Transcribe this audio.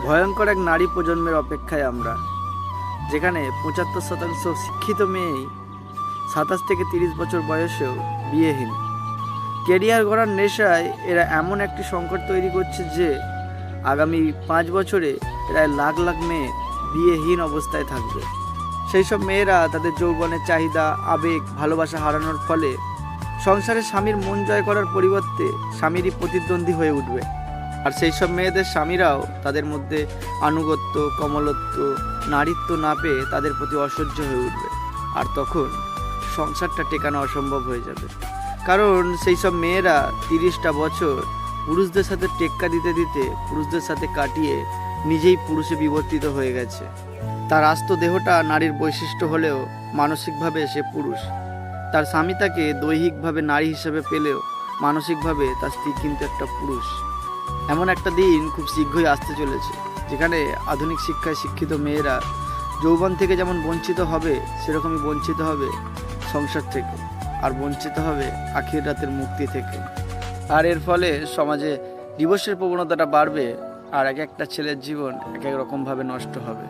ভয়ঙ্কর এক নারী প্রজন্মের অপেক্ষায় আমরা, যেখানে ৭৫% শিক্ষিত মেয়েই ২৭ থেকে ৩০ বছর বয়সেও বিয়েহীন। কেরিয়ার গড়ার নেশায় এরা এমন একটি সংকট তৈরি করছে যে আগামী ৫ বছরে প্রায় লাখ লাখ মেয়ে বিয়েহীন অবস্থায় থাকবে। সেই সব মেয়েরা তাদের যৌবনের চাহিদা, আবেগ, ভালোবাসা হারানোর ফলে সংসারে স্বামীর মন জয় করার পরিবর্তে স্বামীরই প্রতিদ্বন্দ্বী হয়ে উঠবে। আর সেই সব মেয়েদের স্বামীরাও তাদের মধ্যে আনুগত্য, কমলত্ব, নারীত্ব না পেয়ে তাদের প্রতি অসহ্য হয়ে উঠবে। আর তখন সংসারটা টেকানো অসম্ভব হয়ে যাবে। কারণ সেই সব মেয়েরা ৩০টা বছর পুরুষদের সাথে টেক্কা দিতে দিতে, পুরুষদের সাথে কাটিয়ে নিজেই পুরুষে বিবর্তিত হয়ে গেছে। তার আস্ত দেহটা নারীর বৈশিষ্ট্য হলেও মানসিকভাবে সে পুরুষ। তার স্বামী তাকে দৈহিকভাবে নারী হিসেবে পেলেও মানসিকভাবে তার স্ত্রী কিন্তু একটা পুরুষ। এমন একটা দিন খুব শীঘ্রই আসতে চলেছে, যেখানে আধুনিক শিক্ষায় শিক্ষিত মেয়েরা যৌবন থেকে যেমন বঞ্চিত হবে, সেরকমই বঞ্চিত হবে সংসার থেকে, আর বঞ্চিত হবে আখির রাতের মুক্তি থেকে। আর এর ফলে সমাজে ডিভোর্সের প্রবণতাটা বাড়বে, আর এক একটা ছেলের জীবন এক এক রকমভাবে নষ্ট হবে।